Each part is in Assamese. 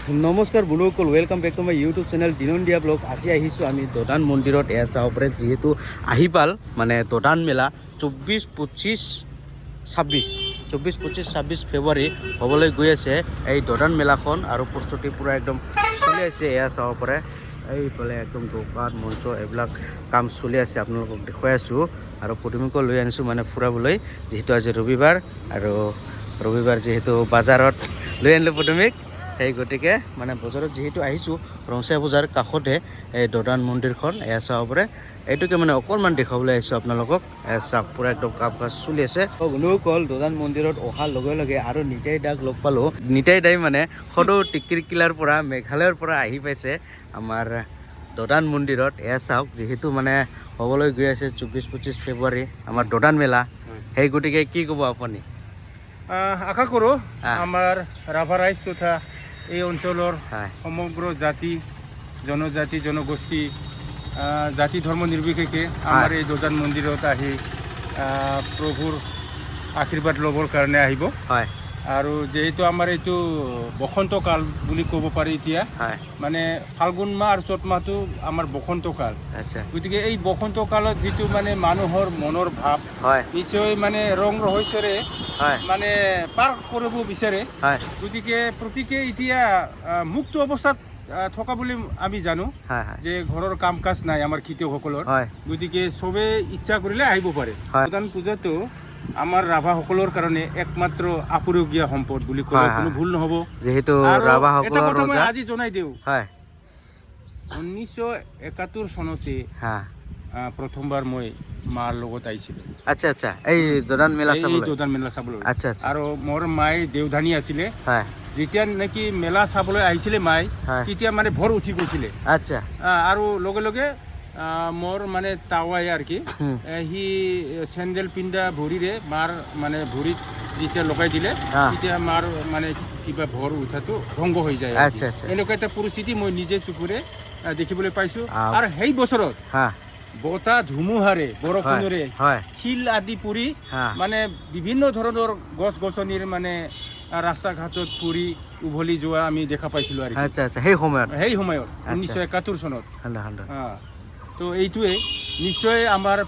নমস্কাৰ বন্ধুসকল, welcome back to my YouTube channel দিনন্দিয়া ব্লগ। আজি আহিছোঁ আমি দদান মন্দিৰত। এয়া চাব পাৰে, যিহেতু আহি পাল মানে দদান মেলা 24-25-26 ফেব্ৰুৱাৰী হ'বলৈ গৈ আছে এই দদান মেলাখন, আৰু প্ৰস্তুতি পূৰা একদম চলি আছে। এয়া চাব পাৰে, এইফালে একদম দোকান মঞ্চ এইবিলাক কাম চলি আছে, আপোনালোকক দেখুৱাই আছোঁ। আৰু প্ৰতিমুখ লৈ আনিছোঁ মানে ফুৰাবলৈ, যিহেতু আজি ৰবিবাৰ, আৰু ৰবিবাৰ যিহেতু বজাৰত লৈ আনিলোঁ প্ৰতিমিক। সেই গতিকে মানে বজাৰত যিহেতু আহিছোঁ, ৰংচাই বজাৰ কাষতে এই দদান মন্দিৰখন। এয়া চাব পাৰে, এইটোকে মানে অকণমান দেখাবলৈ আহিছোঁ আপোনালোকক। চাওক, পূৰা একদম কাম কাজ চলি আছে। বন্ধুসকল, দদান মন্দিৰত অহাৰ লগে লগে আৰু নিতাই দাক লগ পালোঁ। নিতাই দাই মানে সদৌ টিকিৰকিলাৰ পৰা, মেঘালয়ৰ পৰা আহি পাইছে আমাৰ দদান মন্দিৰত। এয়া চাওক, যিহেতু মানে হ'বলৈ গৈ আছে 24-25 ফেব্ৰুৱাৰী আমাৰ দদান মেলা। সেই গতিকে কি ক'ব আপুনি? আশা কৰোঁ আমাৰ ৰাভা ৰাইজ তথা এই অঞ্চলৰ সমগ্ৰ জাতি জনজাতি জনগোষ্ঠী জাতি ধৰ্ম নিৰ্বিশেষে আমাৰ এই দদান মন্দিৰত আহি প্ৰভুৰ আশীৰ্বাদ ল'বৰ কাৰণে আহিব। আৰু যিহেতু আমাৰ এইটো বসন্ত কাল বুলি ক'ব পাৰি, এতিয়া মানে ফাল্গুন মাহ আৰু চ'ত মাহটো আমাৰ বসন্ত কাল। গতিকে এই বসন্ত কালত যিটো মানে মানুহৰ মনৰ ভাৱ নিশ্চয় মানে ৰং ৰহস্যৰে মানে পাৰ কৰিব বিচাৰে। গতিকে প্ৰত্যেকে এতিয়া মুক্ত অৱস্থাত থকা বুলি আমি জানো, যে ঘৰৰ কাম কাজ নাই আমাৰ খেতিয়কসকলৰ। গতিকে চবে ইচ্ছা কৰিলে আহিব পাৰে। দদান পূজাটো আমাৰ ৰাভাসকলৰ কাৰণে একমাত্ৰ আপুৰুগীয়া সম্পদ বুলি ক'লে কোনো ভুল নহ'ব। যিহেতু ৰাভাসকলৰ মই আজি জনাই দিওঁ, 1971 চনতে প্ৰথমবাৰ মই মাৰ লগত আহিছিলোঁ। আচ্ছা, এই দদান মেলা চাবলৈ। আৰু মোৰ মায়ে দেওধানী আছিলে। যেতিয়া নেকি মেলা চাবলৈ আহিছিলে মায়ে, তেতিয়া মানে ভৰ উঠি গৈছিলে। আৰু লগে লগে মোৰ মানে তাৱাই আৰু কি, সি চেণ্ডেল পিন্ধা ভৰিৰে মাৰ মানে ভৰিত যেতিয়া লগাই দিলে, তেতিয়া মাৰ মানে কিবা ভৰ উঠাটো ভংগ হৈ যায়। এনেকুৱা এটা পৰিস্থিতি মই নিজে চকুৰে দেখিবলৈ পাইছোঁ। আৰু সেই বছৰত বতাহ ধুমুহাৰে বৰষুণেৰে শিল আদি পৰি মানে বিভিন্ন ধৰণৰ গছ গছনিৰ মানে ৰাস্তা ঘাটত পৰি উভলি যোৱা আমি দেখা পাইছিলোঁ। আৰু সেই সময়ত 1971 চনত। তো এইটোৱে নিশ্চয় আমাৰ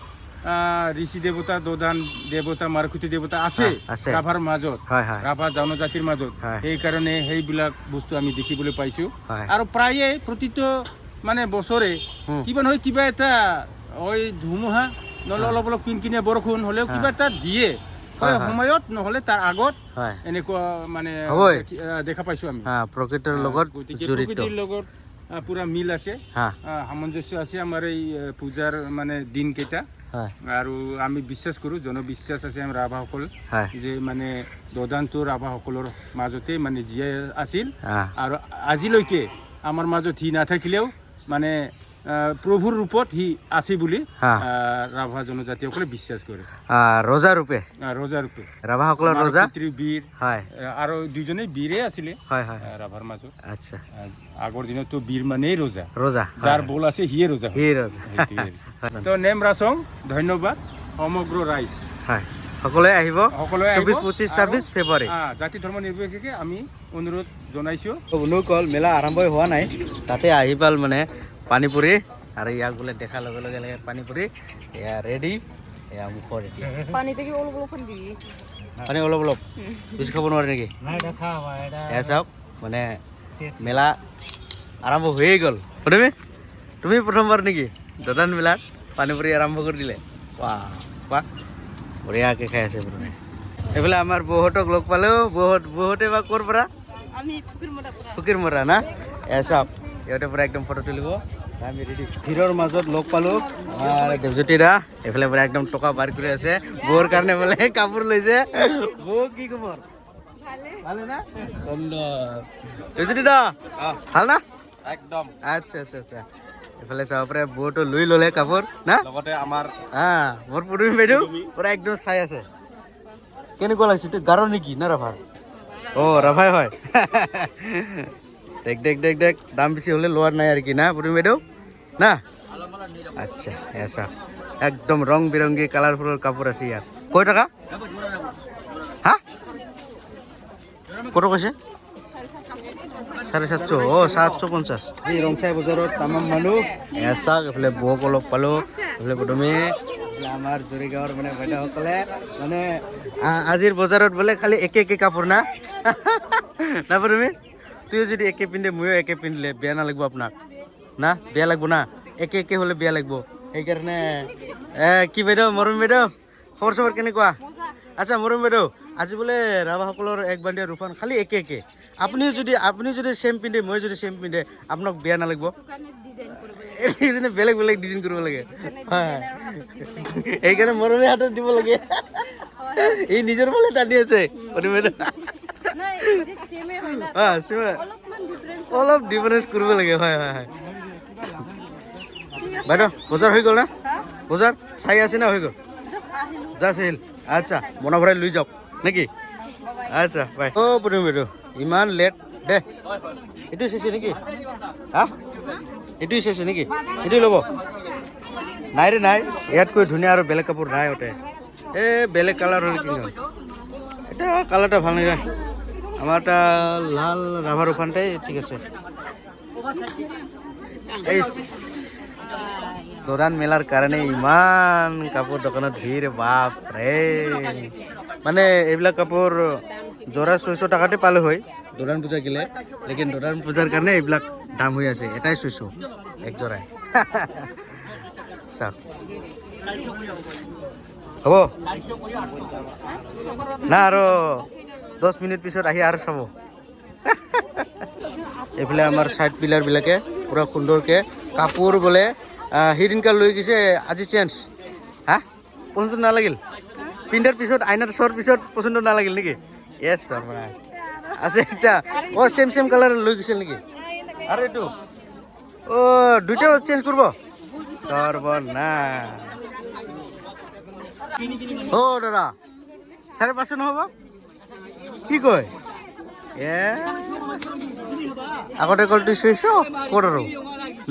ঋষি দেৱতা, দদান দেৱতা, মাৰকুটি দেৱতা আছে ৰাভাৰ মাজত, ৰাভা জনজাতিৰ মাজত। সেইকাৰণে সেইবিলাক বস্তু আমি দেখিবলৈ পাইছোঁ। আৰু প্ৰায়ে প্ৰতিটো মানে বছৰে কিবা নহয় কিবা এটা ধুমুহা, নহ'লে অলপ অলপ কিনকিনীয়া বৰষুণ হ'লেও কিবা এটা দিয়ে সময়ত, নহ'লে তাৰ আগত এনেকুৱা মানে দেখা পাইছোঁ আমি। প্ৰকৃতিৰ লগত পুৰা মিল আছে, সামঞ্জস্য আছে আমাৰ এই পূজাৰ মানে দিনকেইটা। আৰু আমি বিশ্বাস কৰোঁ, জনবিশ্বাস আছে আমাৰ ৰাভাসকল, যে মানে দদানটো ৰাভাসকলৰ মাজতে মানে জীয়াই আছিল। আৰু আজিলৈকে আমাৰ মাজত সি নাথাকিলেও মানে প্ৰভুৰ ৰূপত সি আছে বুলি ৰাভা জনজাতিসকলে বিশ্বাস কৰে। ৰজা ৰূপে ৰাভাসকলৰ ৰজা বীৰ, আৰু দুইজনেই বীৰে আছিলে ৰাভাৰ মাজত। আগৰ দিনততো বীৰ মানেই ৰজা, যাৰ বল আছে সিয়ে ৰজা। তো নেম ৰাচং, ধন্যবাদ সমগ্ৰ ৰাইজ। সকলোৱে আহিব 24-25-26 ফেব্ৰুৱাৰী। জাতি ধৰ্ম নিৰ্বিশেষে আমি অনুৰোধ জনাইছোঁ। বন্ধুসকল, মেলা আৰম্ভই হোৱা নাই, তাতে আহি পাল মানে পানী পুৰি, আৰু ইয়াক বোলে দেখাৰ লগে লগে লাগে পানী পুৰি। এয়া ৰেডি, এয়া মুখৰ ৰেডি। পানী অলপ অলপ বেছি খাব নোৱাৰে নেকি? এয়া চাওক, মানে মেলা আৰম্ভ হৈয়ে গ'ল। তুমি প্ৰথমবাৰ নেকি দদান মেলাত পানী পুৰি আৰম্ভ কৰি দিলে? বঢ়িয়াকৈ খাই আছে প্ৰথমে। এইফালে আমাৰ বৌহঁতক লগ পালেও। বৌহঁতে বা ক'ৰ পৰা? ফুকিৰ মৰা না? এয়া চাওক, ইহঁতে পৰা একদম ফটো তুলিব। আমি ৰেডি। ভিৰৰ মাজত লগ পালোঁ দেৱজ্যোতি দা। এইফালে পৰা একদম টকা বাৰ কৰি আছে, বৌৰ কাৰণে বোলে কাপোৰ লৈছে। বৌ কি খবৰ? ভালে না? দেৱজ্যোতি দা ভাল না? একদম। আচ্ছা। এইফালে চাব পাৰে, বৌটো লৈ ল'লে কাপোৰ না? লগতে আমাৰ মোৰ পদুমী বাইদেউ পুৰা একদম চাই আছে। কেনেকুৱা লাগিছে? এইটো গাৰো নেকি না ৰাভাৰ? ৰাভাই হয়। দেখ দাম বেছি হ'লে লোৱাৰ নাই আৰু কি না পদুমী বাইদেউ না? আচ্ছা, এছা একদম ৰং বিৰংগী কালাৰফুলৰ কাপোৰ আছে ইয়াত। কেই টকা? কত কৈছে? 750 ও 750 এই ৰংচাই বজাৰত তামাম মানুহ এচাক এইফালে বৌক অলপ পালোঁ এইফালে প্ৰথমে আমাৰ জুৰিগাঁৱৰ মানে বাইদেউসকলে মানে আজিৰ বজাৰত বোলে খালি একে কাপোৰ না না প্ৰথমে তুইও যদি একে পিন্ধে ময়ো একে পিন্ধিলে বেয়া নালাগিব আপোনাক না বেয়া লাগব না একে হ'লে বেয়া লাগব সেইকাৰণে কি বাইদেউ মৰম বাইদেউ খবৰ চবৰ কেনেকুৱা আচ্ছা মৰম বাইদেউ আজি বোলে ৰাভাসকলৰ এক বান্দিয়া ৰুফান খালি একে আপুনি যদি চেম পিন্ধে মই যদি চেম পিন্ধে আপোনাক বেয়া নালাগিব বেলেগ ডিজাইন কৰিব লাগে হয় সেইকাৰণে মৰমে হাতত দিব লাগে এই নিজৰ ফালে টানি আছে অলপ ডিফাৰেঞ্চ কৰিব লাগে হয় বাইদেউ বজাৰ হৈ গ'ল না বজাৰ চাই আছে না হৈ গ'ল জাষ্ট আহিল আচ্ছা মনৰ ভৰাই লৈ যাওক নেকি আচ্ছা বাই পুৰিম বাইদেউ ইমান লেট দে এইটো চাইছে নেকি হা এইটোৱে চাইছে নেকি এইটোৱে ল'ব নাই ৰে নাই ইয়াতকৈ ধুনীয়া আৰু বেলেগ কাপোৰ নাই ওতে বেলেগ কালাৰ হ'লে কি হয় এটা কালাৰটা ভাল নালাগে আমাৰ এটা লাল ৰাভা ৰুফানটাই ঠিক আছে এই দোৰাণ মেলাৰ কাৰণে ইমান কাপোৰ দোকানত ভিৰ বাপ ৰে মানে এইবিলাক কাপোৰ যোৰা 600 টাকাতে পালে হয় দোৰাণ পূজা গিলে লেকিন দোৰাণ পূজাৰ কাৰণে এইবিলাক দাম হৈ আছে এটাই 600 এক যোৰাই চাওক হ'ব না আৰু 10 মিনিট পিছত আহি আৰু চাব এইফালে আমাৰ চাইড পিলাৰবিলাকে পুৰা সুন্দৰকৈ কাপোৰ বোলে হিৰিনকা লৈ গৈছে আজি চেঞ্জ হা পচন্দ নালাগিল পিন্ধাৰ পিছত আইনাৰ চোৱাৰ পিছত পচন্দ নালাগিল নেকি য়েছ ছাৰ মানে আছে একটা সেম কালাৰ লৈ গৈছিল নেকি আৰু এইটো দুইটা চেঞ্জ কৰিব সৰ্বনা দাদা 550 নহ'ব কি কয় আগতে কলটো 600 ক'ত আৰু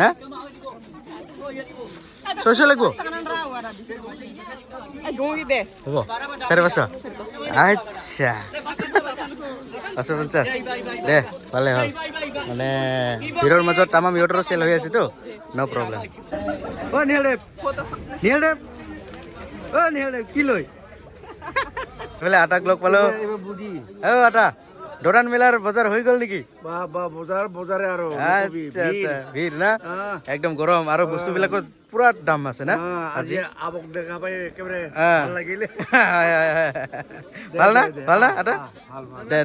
না 600 লাগিব হ'ব 550 আচ্ছা 550 দে ভালে হ'ল মানে ভিৰৰ মাজত তামাম ইহঁতৰো চেল হৈ আছেতো ন' প্ৰব্লেম নিহালদেৱ কি লৈ বোলে আটাক লগ পালোঁ আটা দোৰাণ মেলাৰ বজাৰ হৈ গ'ল নেকি বজাৰে আৰু আচ্ছা ভিৰ না একদম গৰম আৰু বস্তুবিলাকো পুৰা দাম আছে না আজি আবক দেখা পাই একেবাৰে ভাল লাগিলে ভাল না আটা দে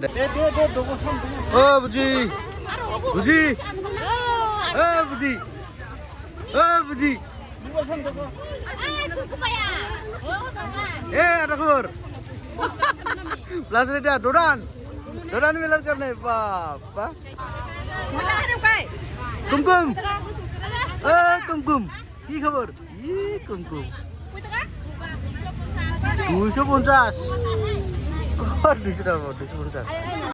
বুজি আটা খবৰ প্লাস এটা দোৰান মেলাৰ কাৰণে বাবা কুমকুম কি খবৰ কুমকুম 250 250